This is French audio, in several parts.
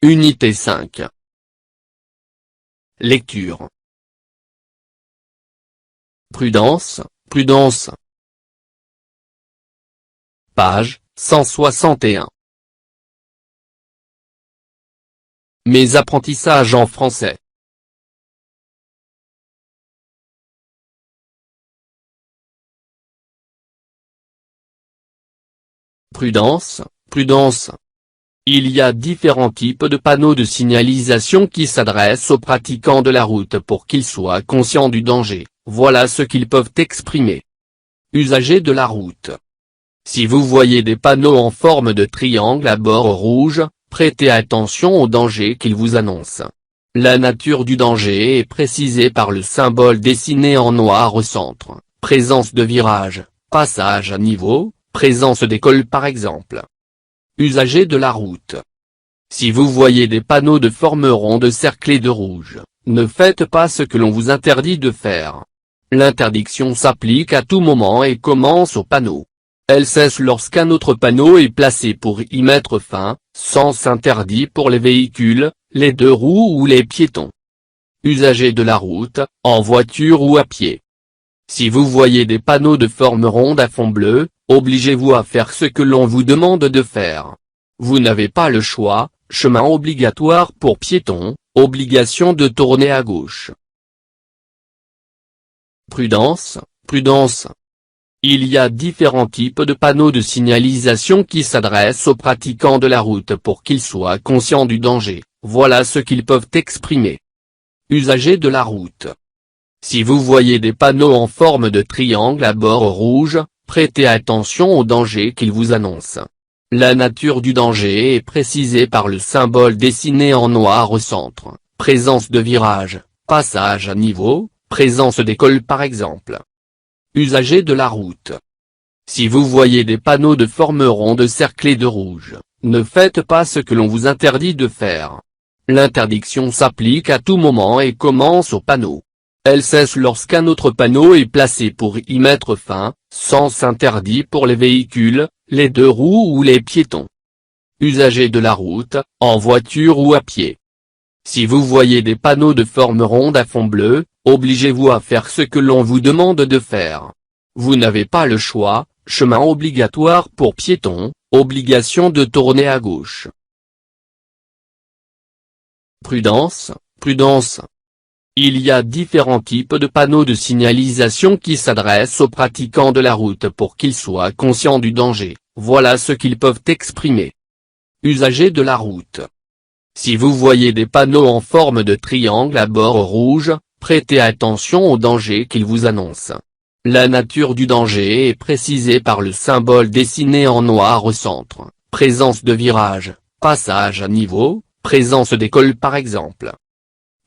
Unité 5. Lecture. Prudence, prudence. Page 161. Mes apprentissages en français. Prudence, prudence. Il y a différents types de panneaux de signalisation qui s'adressent aux pratiquants de la route pour qu'ils soient conscients du danger. Voilà ce qu'ils peuvent exprimer. Usagers de la route. Si vous voyez des panneaux en forme de triangle à bord rouge, prêtez attention au danger qu'ils vous annoncent. La nature du danger est précisée par le symbole dessiné en noir au centre, présence de virage, passage à niveau, présence d'école par exemple. Usagers de la route. Si vous voyez des panneaux de forme ronde cerclés de rouge, ne faites pas ce que l'on vous interdit de faire. L'interdiction s'applique à tout moment et commence au panneau. Elle cesse lorsqu'un autre panneau est placé pour y mettre fin, sens interdit pour les véhicules, les deux roues ou les piétons. Usagers de la route, en voiture ou à pied. Si vous voyez des panneaux de forme ronde à fond bleu, obligez-vous à faire ce que l'on vous demande de faire. Vous n'avez pas le choix, chemin obligatoire pour piétons, obligation de tourner à gauche. Prudence, prudence. Il y a différents types de panneaux de signalisation qui s'adressent aux pratiquants de la route pour qu'ils soient conscients du danger. Voilà ce qu'ils peuvent exprimer. Usagers de la route. Si vous voyez des panneaux en forme de triangle à bord rouge, prêtez attention au danger qu'ils vous annoncent. La nature du danger est précisée par le symbole dessiné en noir au centre, présence de virage, passage à niveau, présence d'école par exemple. Usagers de la route. Si vous voyez des panneaux de forme ronde cerclés de rouge, ne faites pas ce que l'on vous interdit de faire. L'interdiction s'applique à tout moment et commence au panneau. Elle cesse lorsqu'un autre panneau est placé pour y mettre fin, sens interdit pour les véhicules, les deux roues ou les piétons. Usagers de la route, en voiture ou à pied. Si vous voyez des panneaux de forme ronde à fond bleu, obligez-vous à faire ce que l'on vous demande de faire. Vous n'avez pas le choix, chemin obligatoire pour piétons, obligation de tourner à gauche. Prudence, prudence. Il y a différents types de panneaux de signalisation qui s'adressent aux pratiquants de la route pour qu'ils soient conscients du danger. Voilà ce qu'ils peuvent exprimer. Usagers de la route. Si vous voyez des panneaux en forme de triangle à bord rouge, prêtez attention au danger qu'ils vous annoncent. La nature du danger est précisée par le symbole dessiné en noir au centre, présence de virage, passage à niveau, présence d'école par exemple.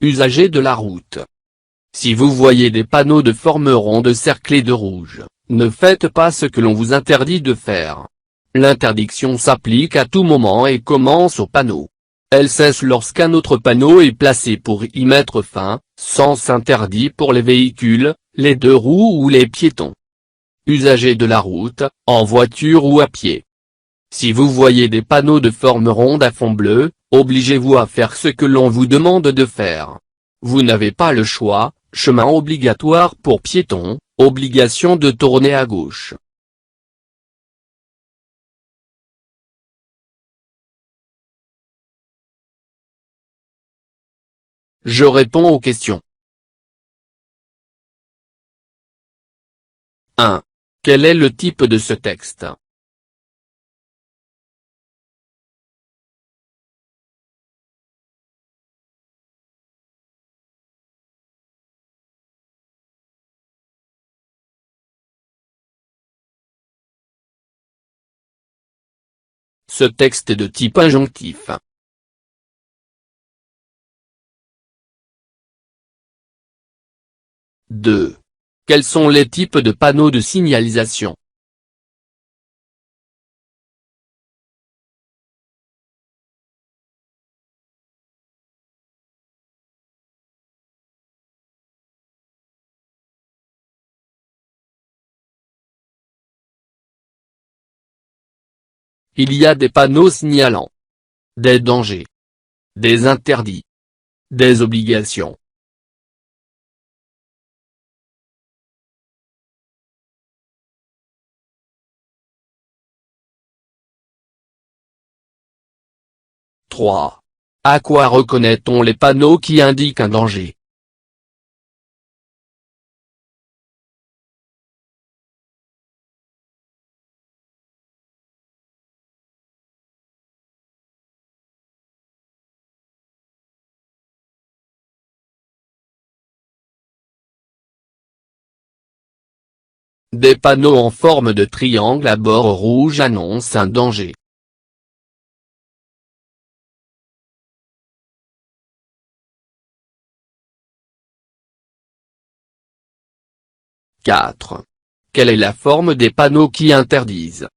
Usagers de la route. Si vous voyez des panneaux de forme ronde cerclés de rouge, ne faites pas ce que l'on vous interdit de faire. L'interdiction s'applique à tout moment et commence au panneau. Elle cesse lorsqu'un autre panneau est placé pour y mettre fin, sens interdit pour les véhicules, les deux roues ou les piétons. Usagers de la route, en voiture ou à pied. Si vous voyez des panneaux de forme ronde à fond bleu, obligez-vous à faire ce que l'on vous demande de faire. Vous n'avez pas le choix, chemin obligatoire pour piétons, obligation de tourner à gauche. Je réponds aux questions. 1. Quel est le type de ce texte? Ce texte est de type injonctif. 2. Quels sont les types de panneaux de signalisation? Il y a des panneaux signalant des dangers, des interdits, des obligations. « 3. À quoi reconnaît-on les panneaux qui indiquent un danger? Des panneaux en forme de triangle à bord rouge annoncent un danger. « 4. Quelle est la forme des panneaux qui interdisent?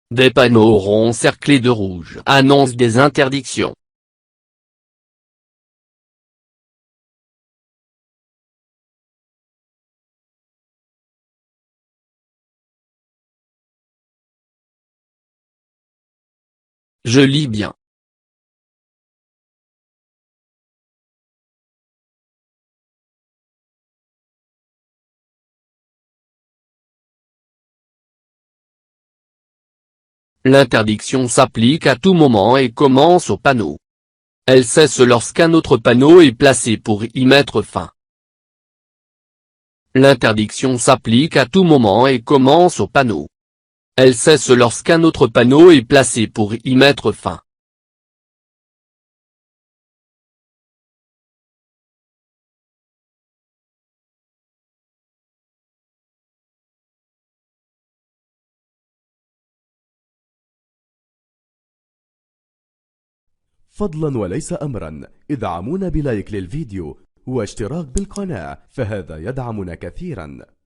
Des panneaux ronds cerclés de rouge annoncent des interdictions. Je lis bien. L'interdiction s'applique à tout moment et commence au panneau. Elle cesse lorsqu'un autre panneau est placé pour y mettre fin. L'interdiction s'applique à tout moment et commence au panneau. Elle cesse lorsqu'un autre panneau est placé pour y mettre fin. فضلا وليس أمرا ادعمونا بلايك للفيديو واشتراك بالقناة، فهذا يدعمنا كثيرا.